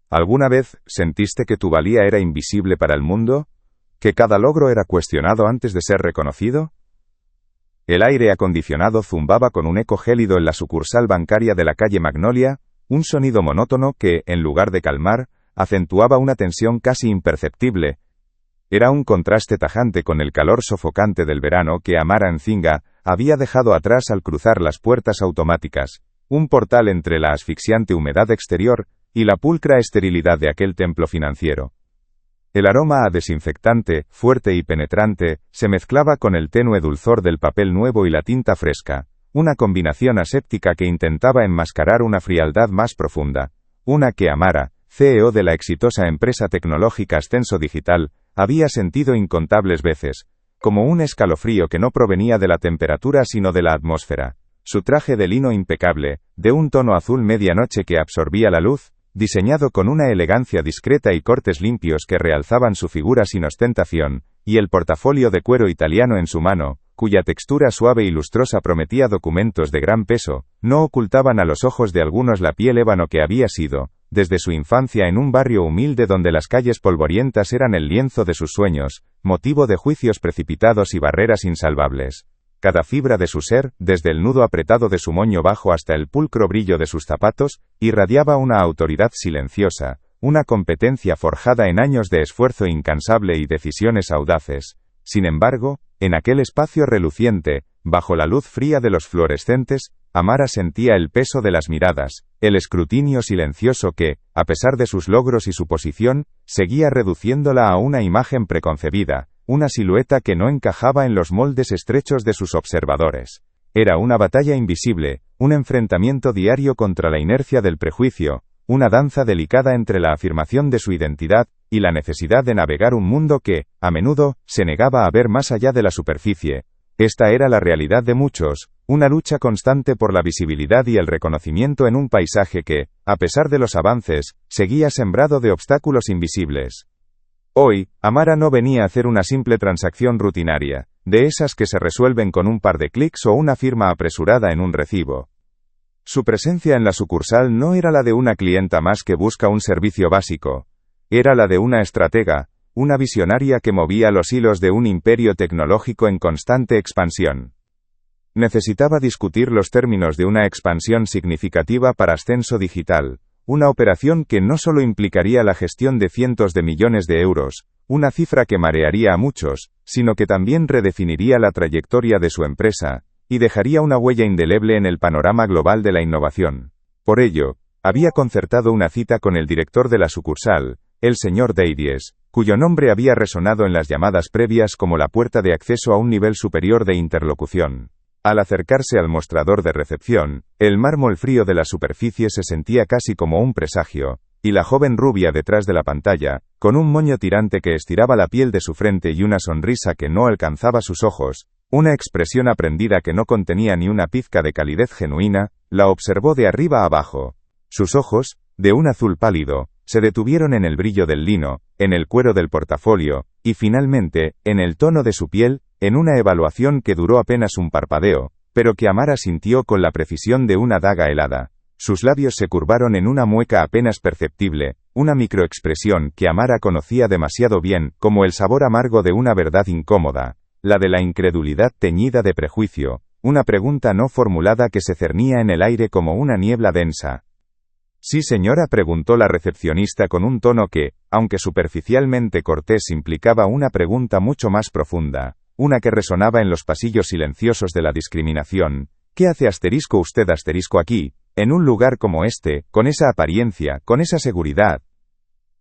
¿Alguna vez sentiste que tu valía era invisible para el mundo? ¿Que cada logro era cuestionado antes de ser reconocido? El aire acondicionado zumbaba con un eco gélido en la sucursal bancaria de la calle Magnolia, un sonido monótono que, en lugar de calmar, acentuaba una tensión casi imperceptible. Era un contraste tajante con el calor sofocante del verano que Amara Nzinga había dejado atrás al cruzar las puertas automáticas, un portal entre la asfixiante humedad exterior y la pulcra esterilidad de aquel templo financiero. El aroma a desinfectante, fuerte y penetrante, se mezclaba con el tenue dulzor del papel nuevo y la tinta fresca, una combinación aséptica que intentaba enmascarar una frialdad más profunda, una que Amara, CEO de la exitosa empresa tecnológica Ascenso Digital, había sentido incontables veces, como un escalofrío que no provenía de la temperatura sino de la atmósfera. Su traje de lino impecable, de un tono azul medianoche que absorbía la luz, diseñado con una elegancia discreta y cortes limpios que realzaban su figura sin ostentación, y el portafolio de cuero italiano en su mano, cuya textura suave y lustrosa prometía documentos de gran peso, no ocultaban a los ojos de algunos la piel ébano que había sido, desde su infancia en un barrio humilde donde las calles polvorientas eran el lienzo de sus sueños, motivo de juicios precipitados y barreras insalvables. Cada fibra de su ser, desde el nudo apretado de su moño bajo hasta el pulcro brillo de sus zapatos, irradiaba una autoridad silenciosa, una competencia forjada en años de esfuerzo incansable y decisiones audaces. Sin embargo, en aquel espacio reluciente, bajo la luz fría de los fluorescentes, Amara sentía el peso de las miradas, el escrutinio silencioso que, a pesar de sus logros y su posición, seguía reduciéndola a una imagen preconcebida, una silueta que no encajaba en los moldes estrechos de sus observadores. Era una batalla invisible, un enfrentamiento diario contra la inercia del prejuicio, una danza delicada entre la afirmación de su identidad y la necesidad de navegar un mundo que, a menudo, se negaba a ver más allá de la superficie. Esta era la realidad de muchos, una lucha constante por la visibilidad y el reconocimiento en un paisaje que, a pesar de los avances, seguía sembrado de obstáculos invisibles. Hoy, Amara no venía a hacer una simple transacción rutinaria, de esas que se resuelven con un par de clics o una firma apresurada en un recibo. Su presencia en la sucursal no era la de una clienta más que busca un servicio básico, era la de una estratega, una visionaria que movía los hilos de un imperio tecnológico en constante expansión. Necesitaba discutir los términos de una expansión significativa para Ascenso Digital, una operación que no solo implicaría la gestión de cientos de millones de euros, una cifra que marearía a muchos, sino que también redefiniría la trayectoria de su empresa, y dejaría una huella indeleble en el panorama global de la innovación. Por ello, había concertado una cita con el director de la sucursal, el señor Davies, cuyo nombre había resonado en las llamadas previas como la puerta de acceso a un nivel superior de interlocución. Al acercarse al mostrador de recepción, el mármol frío de la superficie se sentía casi como un presagio, y la joven rubia detrás de la pantalla, con un moño tirante que estiraba la piel de su frente y una sonrisa que no alcanzaba sus ojos, una expresión aprendida que no contenía ni una pizca de calidez genuina, la observó de arriba a abajo. Sus ojos, de un azul pálido, se detuvieron en el brillo del lino, en el cuero del portafolio, y finalmente, en el tono de su piel, en una evaluación que duró apenas un parpadeo, pero que Amara sintió con la precisión de una daga helada. Sus labios se curvaron en una mueca apenas perceptible, una microexpresión que Amara conocía demasiado bien, como el sabor amargo de una verdad incómoda, la de la incredulidad teñida de prejuicio, una pregunta no formulada que se cernía en el aire como una niebla densa. «Sí, señora», preguntó la recepcionista con un tono que, aunque superficialmente cortés, implicaba una pregunta mucho más profunda, una que resonaba en los pasillos silenciosos de la discriminación. «¿Qué hace usted aquí, en un lugar como este, con esa apariencia, con esa seguridad?»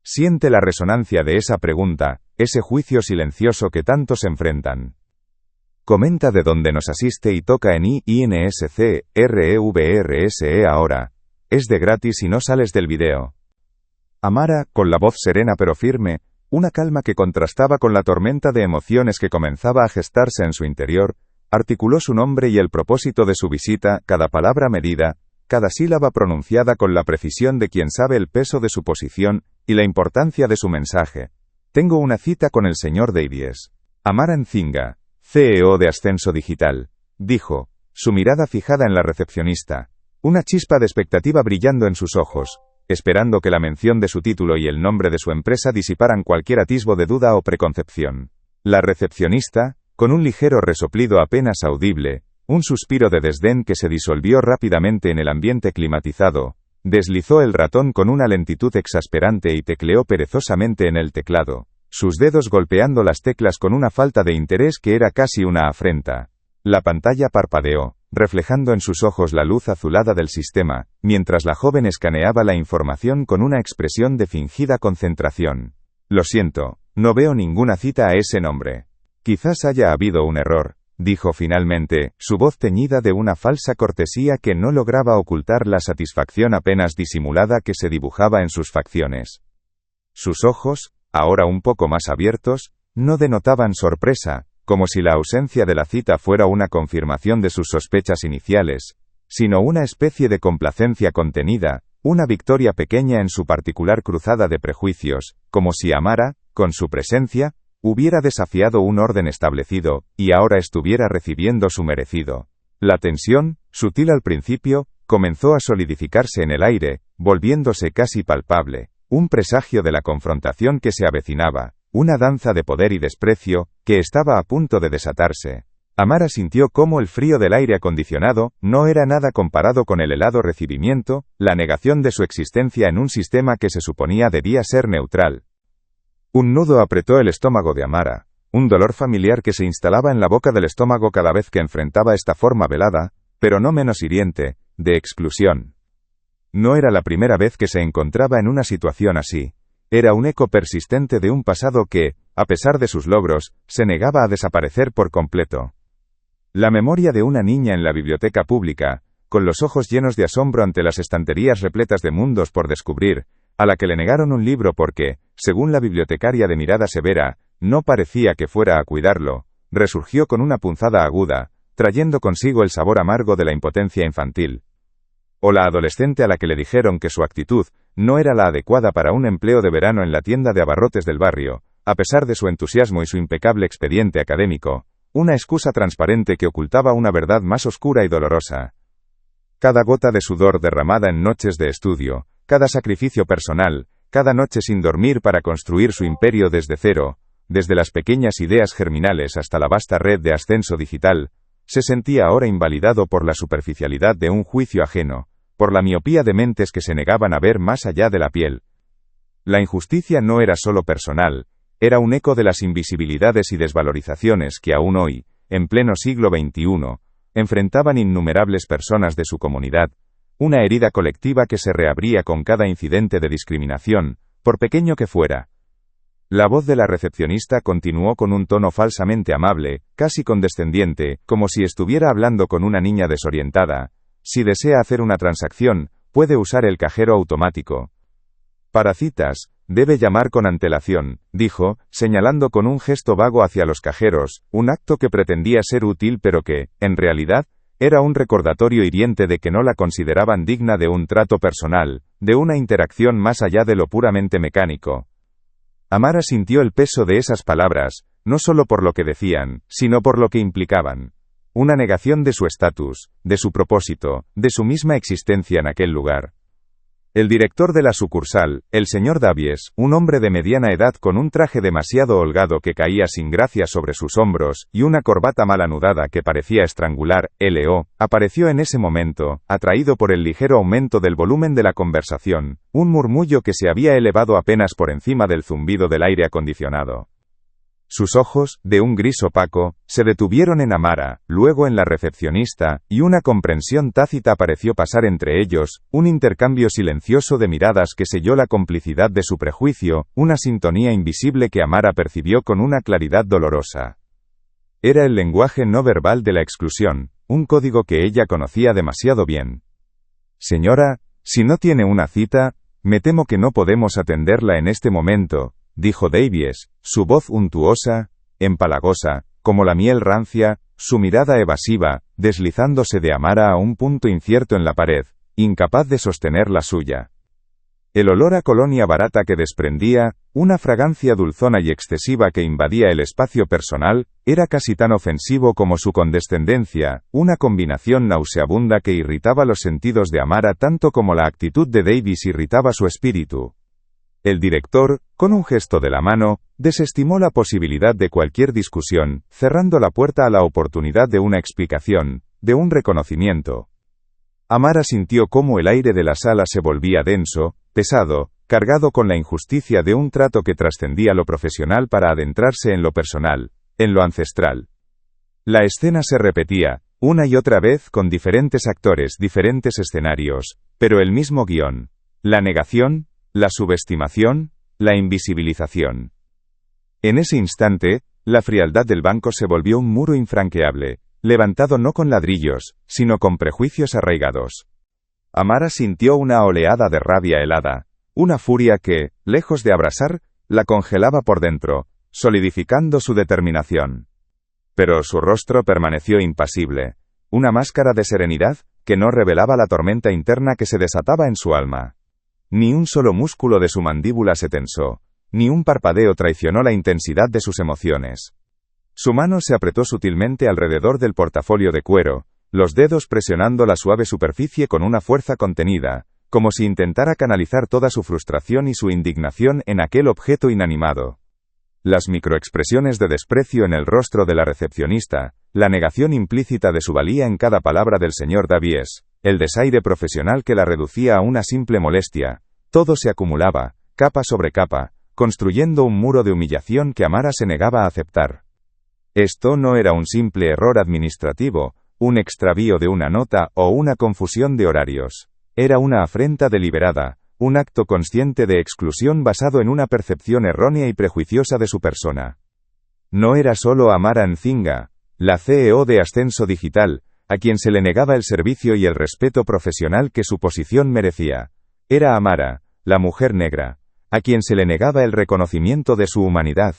Siente la resonancia de esa pregunta, ese juicio silencioso que tantos enfrentan. Comenta de dónde nos asiste y toca en INSCREVRSE ahora. Es de gratis y no sales del video. Amara, con la voz serena pero firme, una calma que contrastaba con la tormenta de emociones que comenzaba a gestarse en su interior, articuló su nombre y el propósito de su visita, cada palabra medida, cada sílaba pronunciada con la precisión de quien sabe el peso de su posición y la importancia de su mensaje. «Tengo una cita con el señor Davies». Amara Nzinga, CEO de Ascenso Digital, dijo, su mirada fijada en la recepcionista. Una chispa de expectativa brillando en sus ojos. esperando que la mención de su título y el nombre de su empresa disiparan cualquier atisbo de duda o preconcepción. La recepcionista, con un ligero resoplido apenas audible, un suspiro de desdén que se disolvió rápidamente en el ambiente climatizado, deslizó el ratón con una lentitud exasperante y tecleó perezosamente en el teclado, sus dedos golpeando las teclas con una falta de interés que era casi una afrenta. La pantalla parpadeó, reflejando en sus ojos la luz azulada del sistema, mientras la joven escaneaba la información con una expresión de fingida concentración. Lo siento, no veo ninguna cita a ese nombre. Quizás haya habido un error, dijo finalmente, su voz teñida de una falsa cortesía que no lograba ocultar la satisfacción apenas disimulada que se dibujaba en sus facciones. Sus ojos, ahora un poco más abiertos, no denotaban sorpresa, como si la ausencia de la cita fuera una confirmación de sus sospechas iniciales, sino una especie de complacencia contenida, una victoria pequeña en su particular cruzada de prejuicios, como si Amara, con su presencia, hubiera desafiado un orden establecido, y ahora estuviera recibiendo su merecido. La tensión, sutil al principio, comenzó a solidificarse en el aire, volviéndose casi palpable, un presagio de la confrontación que se avecinaba, una danza de poder y desprecio, que estaba a punto de desatarse. Amara sintió cómo el frío del aire acondicionado no era nada comparado con el helado recibimiento, la negación de su existencia en un sistema que se suponía debía ser neutral. Un nudo apretó el estómago de Amara, un dolor familiar que se instalaba en la boca del estómago cada vez que enfrentaba esta forma velada, pero no menos hiriente, de exclusión. No era la primera vez que se encontraba en una situación así. Era un eco persistente de un pasado que, a pesar de sus logros, se negaba a desaparecer por completo. La memoria de una niña en la biblioteca pública, con los ojos llenos de asombro ante las estanterías repletas de mundos por descubrir, a la que le negaron un libro porque, según la bibliotecaria de mirada severa, no parecía que fuera a cuidarlo, resurgió con una punzada aguda, trayendo consigo el sabor amargo de la impotencia infantil. O la adolescente a la que le dijeron que su actitud no era la adecuada para un empleo de verano en la tienda de abarrotes del barrio, a pesar de su entusiasmo y su impecable expediente académico, una excusa transparente que ocultaba una verdad más oscura y dolorosa. Cada gota de sudor derramada en noches de estudio, cada sacrificio personal, cada noche sin dormir para construir su imperio desde cero, desde las pequeñas ideas germinales hasta la vasta red de ascenso digital, se sentía ahora invalidado por la superficialidad de un juicio ajeno, por la miopía de mentes que se negaban a ver más allá de la piel. La injusticia no era solo personal, era un eco de las invisibilidades y desvalorizaciones que aún hoy, en pleno siglo XXI, enfrentaban innumerables personas de su comunidad, una herida colectiva que se reabría con cada incidente de discriminación, por pequeño que fuera. La voz de la recepcionista continuó con un tono falsamente amable, casi condescendiente, como si estuviera hablando con una niña desorientada. Si desea hacer una transacción, puede usar el cajero automático. Para citas, debe llamar con antelación, dijo, señalando con un gesto vago hacia los cajeros, un acto que pretendía ser útil pero que, en realidad, era un recordatorio hiriente de que no la consideraban digna de un trato personal, de una interacción más allá de lo puramente mecánico. Amara sintió el peso de esas palabras, no solo por lo que decían, sino por lo que implicaban. Una negación de su estatus, de su propósito, de su misma existencia en aquel lugar. El director de la sucursal, el señor Davies, un hombre de mediana edad con un traje demasiado holgado que caía sin gracia sobre sus hombros, y una corbata mal anudada que parecía estrangular, L.O., apareció en ese momento, atraído por el ligero aumento del volumen de la conversación, un murmullo que se había elevado apenas por encima del zumbido del aire acondicionado. Sus ojos, de un gris opaco, se detuvieron en Amara, luego en la recepcionista, y una comprensión tácita pareció pasar entre ellos, un intercambio silencioso de miradas que selló la complicidad de su prejuicio, una sintonía invisible que Amara percibió con una claridad dolorosa. Era el lenguaje no verbal de la exclusión, un código que ella conocía demasiado bien. Señora, si no tiene una cita, me temo que no podemos atenderla en este momento, dijo Davies, su voz untuosa, empalagosa, como la miel rancia, su mirada evasiva, deslizándose de Amara a un punto incierto en la pared, incapaz de sostener la suya. El olor a colonia barata que desprendía, una fragancia dulzona y excesiva que invadía el espacio personal, era casi tan ofensivo como su condescendencia, una combinación nauseabunda que irritaba los sentidos de Amara tanto como la actitud de Davis irritaba su espíritu. El director, con un gesto de la mano, desestimó la posibilidad de cualquier discusión, cerrando la puerta a la oportunidad de una explicación, de un reconocimiento. Amara sintió cómo el aire de la sala se volvía denso, pesado, cargado con la injusticia de un trato que trascendía lo profesional para adentrarse en lo personal, en lo ancestral. La escena se repetía, una y otra vez con diferentes actores, diferentes escenarios, pero el mismo guión. La negación, la subestimación, la invisibilización. En ese instante, la frialdad del banco se volvió un muro infranqueable, levantado no con ladrillos, sino con prejuicios arraigados. Amara sintió una oleada de rabia helada, una furia que, lejos de abrasar, la congelaba por dentro, solidificando su determinación. Pero su rostro permaneció impasible, una máscara de serenidad, que no revelaba la tormenta interna que se desataba en su alma. Ni un solo músculo de su mandíbula se tensó, ni un parpadeo traicionó la intensidad de sus emociones. Su mano se apretó sutilmente alrededor del portafolio de cuero, los dedos presionando la suave superficie con una fuerza contenida, como si intentara canalizar toda su frustración y su indignación en aquel objeto inanimado. Las microexpresiones de desprecio en el rostro de la recepcionista, la negación implícita de su valía en cada palabra del señor Davies, el desaire profesional que la reducía a una simple molestia, todo se acumulaba, capa sobre capa, construyendo un muro de humillación que Amara se negaba a aceptar. Esto no era un simple error administrativo, un extravío de una nota o una confusión de horarios. Era una afrenta deliberada, un acto consciente de exclusión basado en una percepción errónea y prejuiciosa de su persona. No era solo Amara Nzinga, la CEO de Ascenso Digital, a quien se le negaba el servicio y el respeto profesional que su posición merecía. Era Amara, la mujer negra, a quien se le negaba el reconocimiento de su humanidad,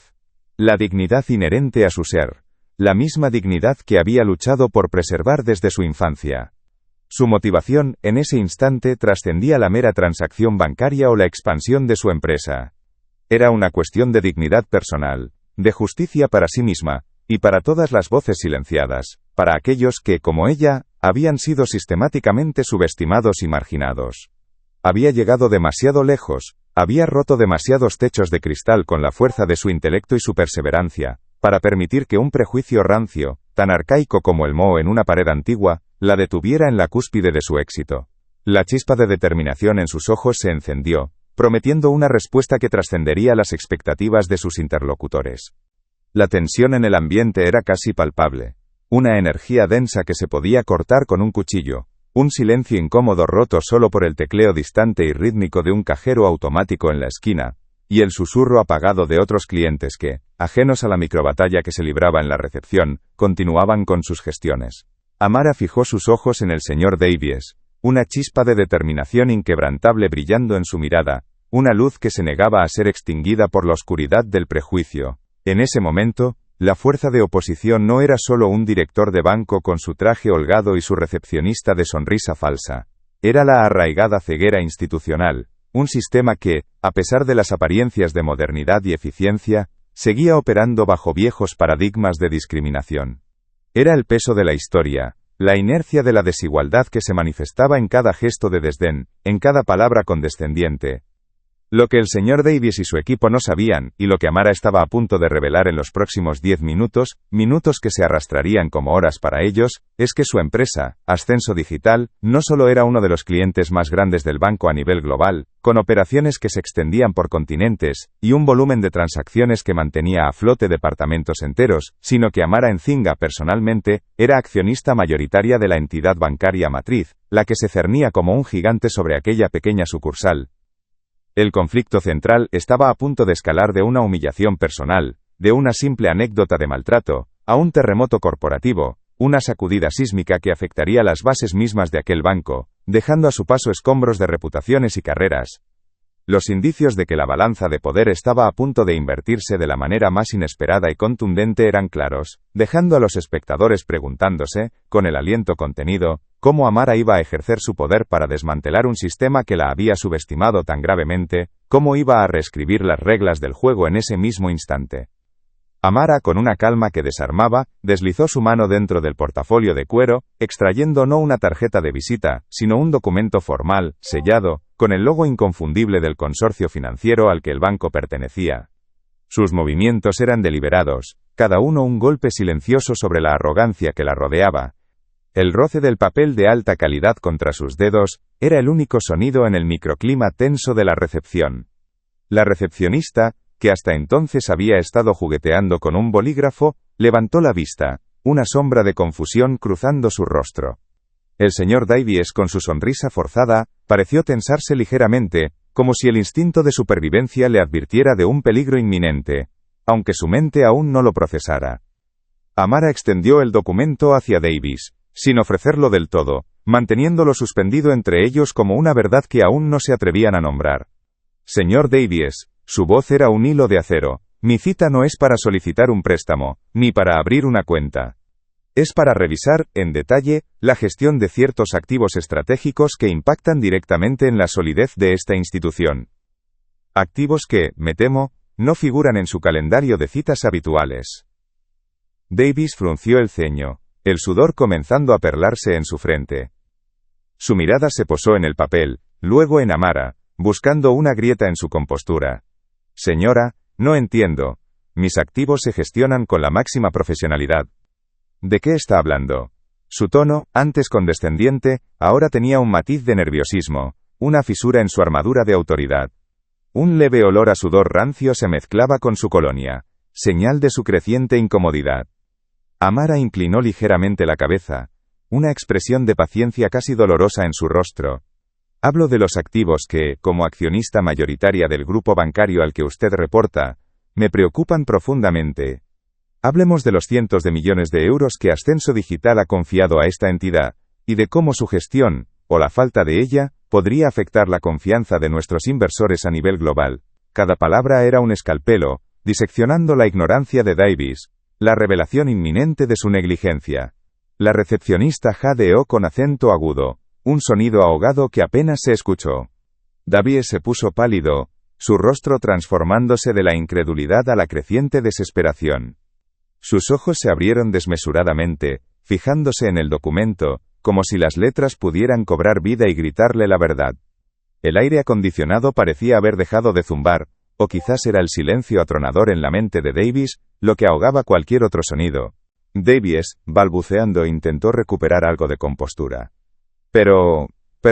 la dignidad inherente a su ser, la misma dignidad que había luchado por preservar desde su infancia. Su motivación, en ese instante, trascendía la mera transacción bancaria o la expansión de su empresa. Era una cuestión de dignidad personal, de justicia para sí misma, y para todas las voces silenciadas, para aquellos que, como ella, habían sido sistemáticamente subestimados y marginados. Había llegado demasiado lejos, había roto demasiados techos de cristal con la fuerza de su intelecto y su perseverancia, para permitir que un prejuicio rancio, tan arcaico como el moho en una pared antigua, la detuviera en la cúspide de su éxito. La chispa de determinación en sus ojos se encendió, prometiendo una respuesta que trascendería las expectativas de sus interlocutores. La tensión en el ambiente era casi palpable, una energía densa que se podía cortar con un cuchillo, un silencio incómodo roto solo por el tecleo distante y rítmico de un cajero automático en la esquina, y el susurro apagado de otros clientes que, ajenos a la microbatalla que se libraba en la recepción, continuaban con sus gestiones. Amara fijó sus ojos en el señor Davies, una chispa de determinación inquebrantable brillando en su mirada, una luz que se negaba a ser extinguida por la oscuridad del prejuicio. En ese momento, la fuerza de oposición no era solo un director de banco con su traje holgado y su recepcionista de sonrisa falsa. Era la arraigada ceguera institucional, un sistema que, a pesar de las apariencias de modernidad y eficiencia, seguía operando bajo viejos paradigmas de discriminación. Era el peso de la historia, la inercia de la desigualdad que se manifestaba en cada gesto de desdén, en cada palabra condescendiente. Lo que el señor Davies y su equipo no sabían, y lo que Amara estaba a punto de revelar en los próximos 10 minutos, minutos que se arrastrarían como horas para ellos, es que su empresa, Ascenso Digital, no solo era uno de los clientes más grandes del banco a nivel global, con operaciones que se extendían por continentes, y un volumen de transacciones que mantenía a flote departamentos enteros, sino que Amara Nzinga personalmente, era accionista mayoritaria de la entidad bancaria matriz, la que se cernía como un gigante sobre aquella pequeña sucursal. El conflicto central estaba a punto de escalar de una humillación personal, de una simple anécdota de maltrato, a un terremoto corporativo, una sacudida sísmica que afectaría las bases mismas de aquel banco, dejando a su paso escombros de reputaciones y carreras. Los indicios de que la balanza de poder estaba a punto de invertirse de la manera más inesperada y contundente eran claros, dejando a los espectadores preguntándose, con el aliento contenido, cómo Amara iba a ejercer su poder para desmantelar un sistema que la había subestimado tan gravemente, cómo iba a reescribir las reglas del juego en ese mismo instante. Amara, con una calma que desarmaba, deslizó su mano dentro del portafolio de cuero, extrayendo no una tarjeta de visita, sino un documento formal, sellado, con el logo inconfundible del consorcio financiero al que el banco pertenecía. Sus movimientos eran deliberados, cada uno un golpe silencioso sobre la arrogancia que la rodeaba. El roce del papel de alta calidad contra sus dedos era el único sonido en el microclima tenso de la recepción. La recepcionista, que hasta entonces había estado jugueteando con un bolígrafo, levantó la vista, una sombra de confusión cruzando su rostro. El señor Davies, con su sonrisa forzada, pareció tensarse ligeramente, como si el instinto de supervivencia le advirtiera de un peligro inminente, aunque su mente aún no lo procesara. Amara extendió el documento hacia Davies, sin ofrecerlo del todo, manteniéndolo suspendido entre ellos como una verdad que aún no se atrevían a nombrar. Señor Davies, su voz era un hilo de acero, mi cita no es para solicitar un préstamo, ni para abrir una cuenta. Es para revisar, en detalle, la gestión de ciertos activos estratégicos que impactan directamente en la solidez de esta institución. Activos que, me temo, no figuran en su calendario de citas habituales. Davies frunció el ceño, el sudor comenzando a perlarse en su frente. Su mirada se posó en el papel, luego en Amara, buscando una grieta en su compostura. Señora, no entiendo. Mis activos se gestionan con la máxima profesionalidad. ¿De qué está hablando? Su tono, antes condescendiente, ahora tenía un matiz de nerviosismo, una fisura en su armadura de autoridad. Un leve olor a sudor rancio se mezclaba con su colonia, señal de su creciente incomodidad. Amara inclinó ligeramente la cabeza, una expresión de paciencia casi dolorosa en su rostro. Hablo de los activos que, como accionista mayoritaria del grupo bancario al que usted reporta, me preocupan profundamente. Hablemos de los cientos de millones de euros que Ascenso Digital ha confiado a esta entidad, y de cómo su gestión, o la falta de ella, podría afectar la confianza de nuestros inversores a nivel global. Cada palabra era un escalpelo, diseccionando la ignorancia de Davies, la revelación inminente de su negligencia. La recepcionista jadeó con acento agudo, un sonido ahogado que apenas se escuchó. Davies se puso pálido, su rostro transformándose de la incredulidad a la creciente desesperación. Sus ojos se abrieron desmesuradamente, fijándose en el documento, como si las letras pudieran cobrar vida y gritarle la verdad. El aire acondicionado parecía haber dejado de zumbar, o quizás era el silencio atronador en la mente de Davies, lo que ahogaba cualquier otro sonido. Davies, balbuceando, intentó recuperar algo de compostura. Pero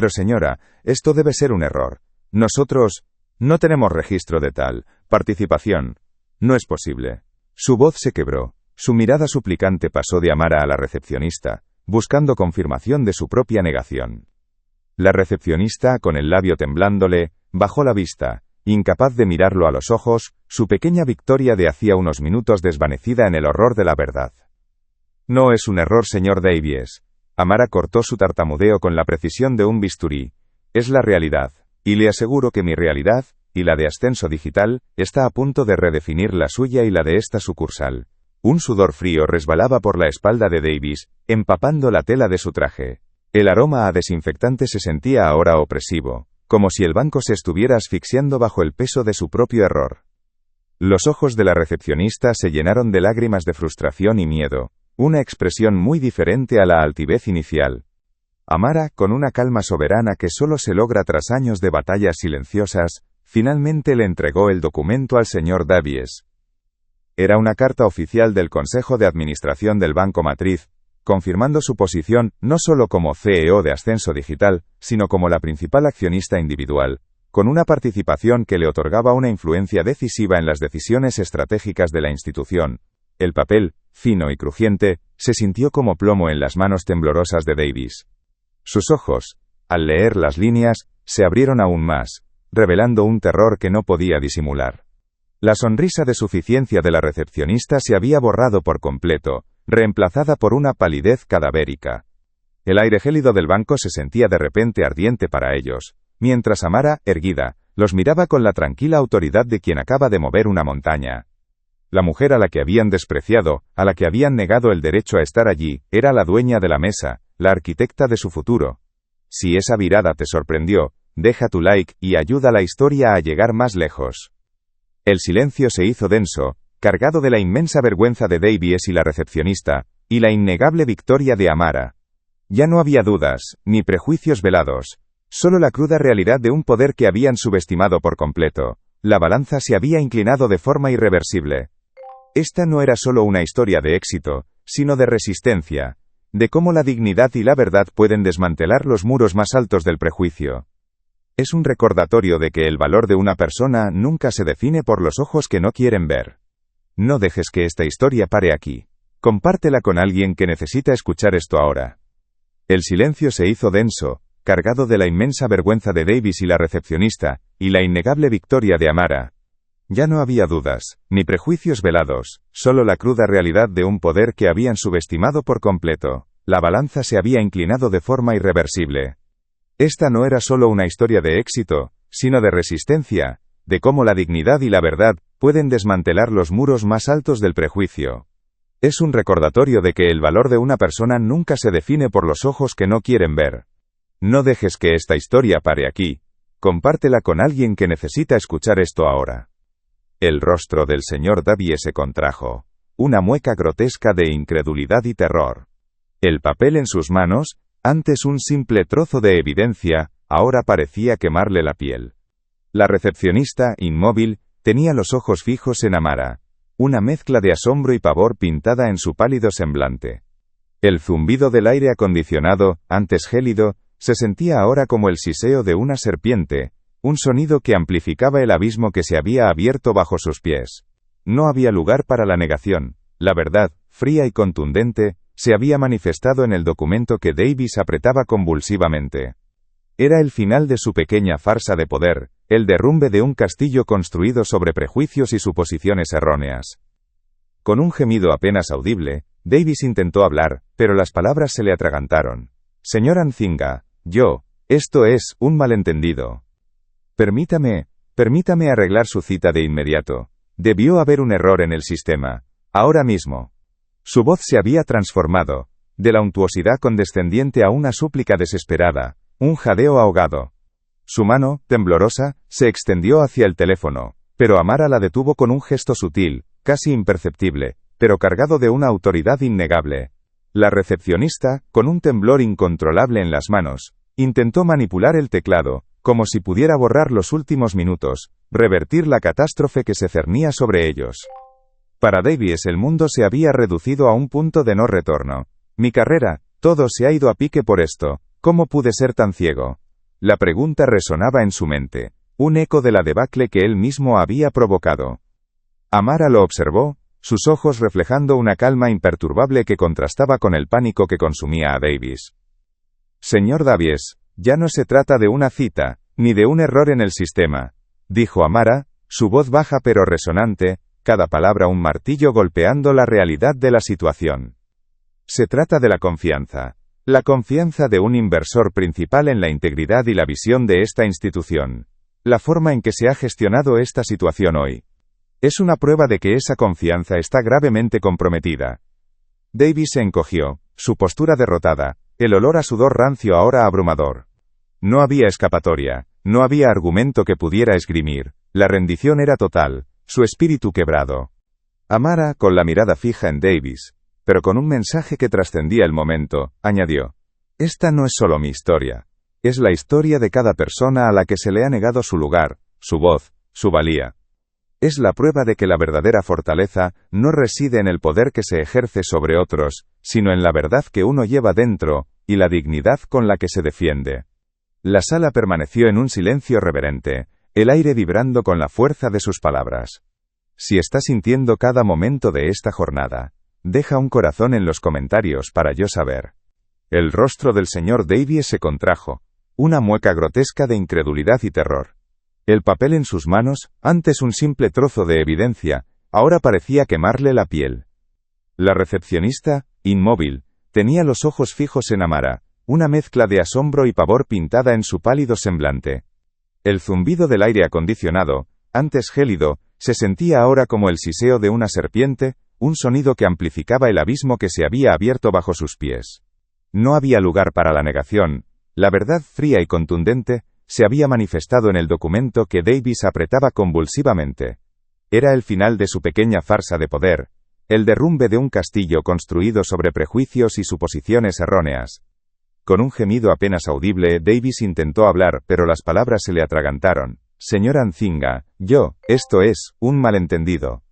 señora, esto debe ser un error. Nosotros no tenemos registro de tal participación. No es posible. Su voz se quebró. Su mirada suplicante pasó de Amara a la recepcionista, buscando confirmación de su propia negación. La recepcionista, con el labio temblándole, bajó la vista, incapaz de mirarlo a los ojos, su pequeña victoria de hacía unos minutos desvanecida en el horror de la verdad. No es un error, señor Davies. Amara cortó su tartamudeo con la precisión de un bisturí. Es la realidad, y le aseguro que mi realidad, y la de Ascenso Digital, está a punto de redefinir la suya y la de esta sucursal. Un sudor frío resbalaba por la espalda de Davies, empapando la tela de su traje. El aroma a desinfectante se sentía ahora opresivo, como si el banco se estuviera asfixiando bajo el peso de su propio error. Los ojos de la recepcionista se llenaron de lágrimas de frustración y miedo, una expresión muy diferente a la altivez inicial. Amara, con una calma soberana que solo se logra tras años de batallas silenciosas, finalmente le entregó el documento al señor Davies. Era una carta oficial del Consejo de Administración del Banco Matriz, confirmando su posición no solo como CEO de Ascenso Digital, sino como la principal accionista individual, con una participación que le otorgaba una influencia decisiva en las decisiones estratégicas de la institución. El papel, fino y crujiente, se sintió como plomo en las manos temblorosas de Davies. Sus ojos, al leer las líneas, se abrieron aún más, revelando un terror que no podía disimular. La sonrisa de suficiencia de la recepcionista se había borrado por completo, reemplazada por una palidez cadavérica. El aire gélido del banco se sentía de repente ardiente para ellos, mientras Amara, erguida, Los miraba con la tranquila autoridad de quien acaba de mover una montaña. La mujer a la que habían despreciado, a la que habían negado el derecho a estar allí, era la dueña de la mesa, la arquitecta de su futuro. Si esa virada te sorprendió, deja tu like y ayuda a la historia a llegar más lejos. El silencio se hizo denso, cargado de la inmensa vergüenza de Davies y la recepcionista, y la innegable victoria de Amara. Ya no había dudas, ni prejuicios velados, solo la cruda realidad de un poder que habían subestimado por completo. La balanza se había inclinado de forma irreversible. Esta no era solo una historia de éxito, sino de resistencia, de cómo la dignidad y la verdad pueden desmantelar los muros más altos del prejuicio. Es un recordatorio de que el valor de una persona nunca se define por los ojos que no quieren ver. No dejes que esta historia pare aquí. Compártela con alguien que necesita escuchar esto ahora. El silencio se hizo denso, cargado de la inmensa vergüenza de Davies y la recepcionista, y la innegable victoria de Amara. Ya no había dudas, ni prejuicios velados, solo la cruda realidad de un poder que habían subestimado por completo. La balanza se había inclinado de forma irreversible. Esta no era solo una historia de éxito, sino de resistencia, de cómo la dignidad y la verdad pueden desmantelar los muros más altos del prejuicio. Es un recordatorio de que el valor de una persona nunca se define por los ojos que no quieren ver. No dejes que esta historia pare aquí. Compártela con alguien que necesita escuchar esto ahora. El rostro del señor Davies se contrajo. Una mueca grotesca de incredulidad y terror. El papel en sus manos, antes un simple trozo de evidencia, ahora parecía quemarle la piel. La recepcionista, inmóvil, tenía los ojos fijos en Amara. Una mezcla de asombro y pavor pintada en su pálido semblante. El zumbido del aire acondicionado, antes gélido, se sentía ahora como el siseo de una serpiente, un sonido que amplificaba el abismo que se había abierto bajo sus pies. No había lugar para la negación. La verdad, fría y contundente, se había manifestado en el documento que Davies apretaba convulsivamente. Era el final de su pequeña farsa de poder, el derrumbe de un castillo construido sobre prejuicios y suposiciones erróneas. Con un gemido apenas audible, Davies intentó hablar, pero las palabras se le atragantaron. Señor Anzinga, esto es, un malentendido. Permítame arreglar su cita de inmediato. Debió haber un error en el sistema. Ahora mismo. Su voz se había transformado, de la untuosidad condescendiente a una súplica desesperada, un jadeo ahogado. Su mano, temblorosa, se extendió hacia el teléfono, pero Amara la detuvo con un gesto sutil, casi imperceptible, pero cargado de una autoridad innegable. La recepcionista, con un temblor incontrolable en las manos, intentó manipular el teclado, como si pudiera borrar los últimos minutos, revertir la catástrofe que se cernía sobre ellos. Para Davies el mundo se había reducido a un punto de no retorno. Mi carrera, todo se ha ido a pique por esto. ¿Cómo pude ser tan ciego? La pregunta resonaba en su mente, un eco de la debacle que él mismo había provocado. Amara lo observó, sus ojos reflejando una calma imperturbable que contrastaba con el pánico que consumía a Davies. Señor Davies, ya no se trata de una cita, ni de un error en el sistema, dijo Amara, su voz baja pero resonante, cada palabra un martillo golpeando la realidad de la situación. Se trata de la confianza de un inversor principal en la integridad y la visión de esta institución. La forma en que se ha gestionado esta situación hoy es una prueba de que esa confianza está gravemente comprometida. Davies se encogió, su postura derrotada, el olor a sudor rancio ahora abrumador. No había escapatoria, no había argumento que pudiera esgrimir, la rendición era total, su espíritu quebrado. Amara, con la mirada fija en Davies, pero con un mensaje que trascendía el momento, añadió: Esta no es solo mi historia, es la historia de cada persona a la que se le ha negado su lugar, su voz, su valía. Es la prueba de que la verdadera fortaleza no reside en el poder que se ejerce sobre otros, sino en la verdad que uno lleva dentro, y la dignidad con la que se defiende. La sala permaneció en un silencio reverente, el aire vibrando con la fuerza de sus palabras. Si estás sintiendo cada momento de esta jornada, deja un corazón en los comentarios para yo saber. El rostro del señor Davies se contrajo, una mueca grotesca de incredulidad y terror. El papel en sus manos, antes un simple trozo de evidencia, ahora parecía quemarle la piel. La recepcionista, inmóvil, tenía los ojos fijos en Amara, una mezcla de asombro y pavor pintada en su pálido semblante. El zumbido del aire acondicionado, antes gélido, se sentía ahora como el siseo de una serpiente, un sonido que amplificaba el abismo que se había abierto bajo sus pies. No había lugar para la negación, la verdad fría y contundente se había manifestado en el documento que Davis apretaba convulsivamente. Era el final de su pequeña farsa de poder, el derrumbe de un castillo construido sobre prejuicios y suposiciones erróneas. Con un gemido apenas audible, Davis intentó hablar, pero las palabras se le atragantaron. Señora Nzinga, esto es, un malentendido.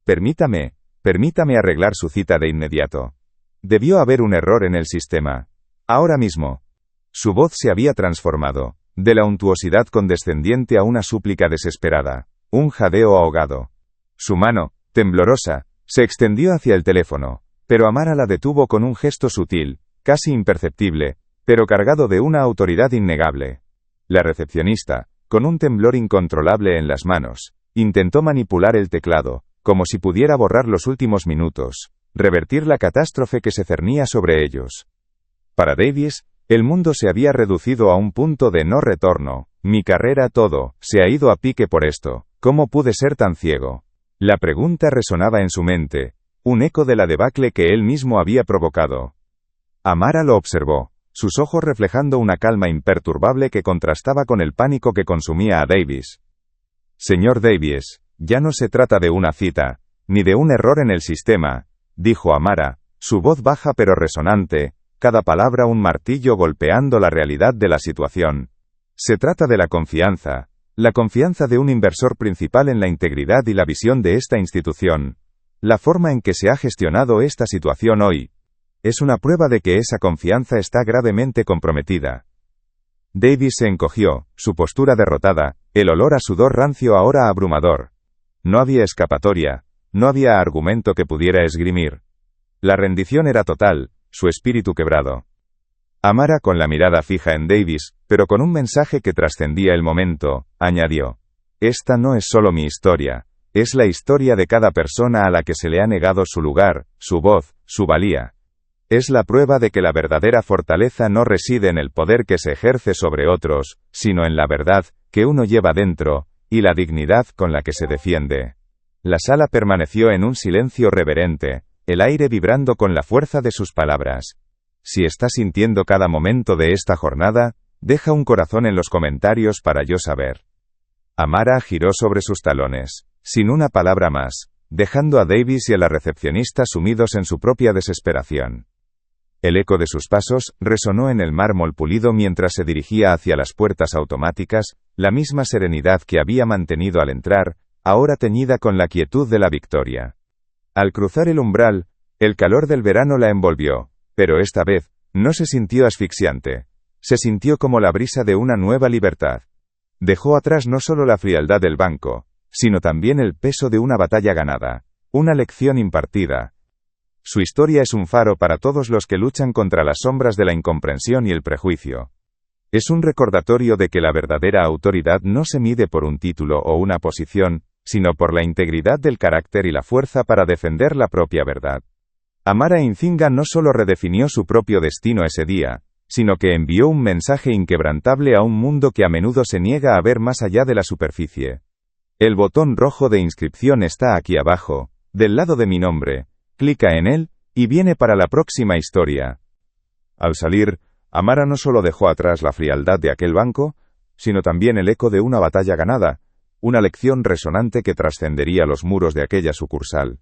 Permítame arreglar su cita de inmediato. Debió haber un error en el sistema. Ahora mismo. Su voz se había transformado, de la untuosidad condescendiente a una súplica desesperada, un jadeo ahogado. Su mano, temblorosa, se extendió hacia el teléfono, pero Amara la detuvo con un gesto sutil, casi imperceptible, pero cargado de una autoridad innegable. La recepcionista, con un temblor incontrolable en las manos, intentó manipular el teclado, como si pudiera borrar los últimos minutos, revertir la catástrofe que se cernía sobre ellos. Para Davis, el mundo se había reducido a un punto de no retorno. Mi carrera, todo, se ha ido a pique por esto. ¿Cómo pude ser tan ciego? La pregunta resonaba en su mente, un eco de la debacle que él mismo había provocado. Amara lo observó, sus ojos reflejando una calma imperturbable que contrastaba con el pánico que consumía a Davis. Señor Davis, ya no se trata de una cita, ni de un error en el sistema, dijo Amara, su voz baja pero resonante, cada palabra un martillo golpeando la realidad de la situación. Se trata de la confianza de un inversor principal en la integridad y la visión de esta institución. La forma en que se ha gestionado esta situación hoy es una prueba de que esa confianza está gravemente comprometida. Davis se encogió, su postura derrotada, el olor a sudor rancio ahora abrumador. No había escapatoria, no había argumento que pudiera esgrimir. La rendición era total, su espíritu quebrado. Amara, con la mirada fija en Davis, pero con un mensaje que trascendía el momento, añadió: Esta no es solo mi historia, es la historia de cada persona a la que se le ha negado su lugar, su voz, su valía. Es la prueba de que la verdadera fortaleza no reside en el poder que se ejerce sobre otros, sino en la verdad que uno lleva dentro, y la dignidad con la que se defiende. La sala permaneció en un silencio reverente, el aire vibrando con la fuerza de sus palabras. Si está sintiendo cada momento de esta jornada, deja un corazón en los comentarios para yo saber. Amara giró sobre sus talones, sin una palabra más, dejando a Davis y a la recepcionista sumidos en su propia desesperación. El eco de sus pasos resonó en el mármol pulido mientras se dirigía hacia las puertas automáticas, la misma serenidad que había mantenido al entrar, ahora teñida con la quietud de la victoria. Al cruzar el umbral, el calor del verano la envolvió, pero esta vez, no se sintió asfixiante. Se sintió como la brisa de una nueva libertad. Dejó atrás no solo la frialdad del banco, sino también el peso de una batalla ganada, una lección impartida. Su historia es un faro para todos los que luchan contra las sombras de la incomprensión y el prejuicio. Es un recordatorio de que la verdadera autoridad no se mide por un título o una posición, sino por la integridad del carácter y la fuerza para defender la propia verdad. Amara Nzinga no solo redefinió su propio destino ese día, sino que envió un mensaje inquebrantable a un mundo que a menudo se niega a ver más allá de la superficie. El botón rojo de inscripción está aquí abajo, del lado de mi nombre, clica en él, y viene para la próxima historia. Al salir, Amara no solo dejó atrás la frialdad de aquel banco, sino también el eco de una batalla ganada, una lección resonante que trascendería los muros de aquella sucursal.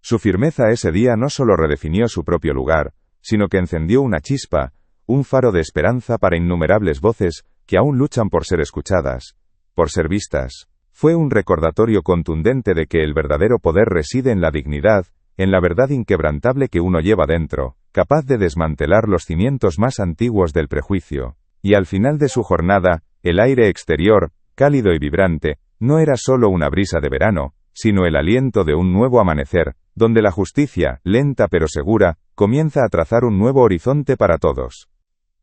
Su firmeza ese día no solo redefinió su propio lugar, sino que encendió una chispa, un faro de esperanza para innumerables voces que aún luchan por ser escuchadas, por ser vistas. Fue un recordatorio contundente de que el verdadero poder reside en la dignidad, en la verdad inquebrantable que uno lleva dentro, capaz de desmantelar los cimientos más antiguos del prejuicio. Y al final de su jornada, el aire exterior, cálido y vibrante, no era solo una brisa de verano, sino el aliento de un nuevo amanecer, donde la justicia, lenta pero segura, comienza a trazar un nuevo horizonte para todos.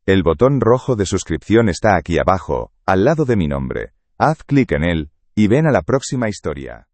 El botón rojo de suscripción está aquí abajo, al lado de mi nombre. Haz clic en él, y ven a la próxima historia.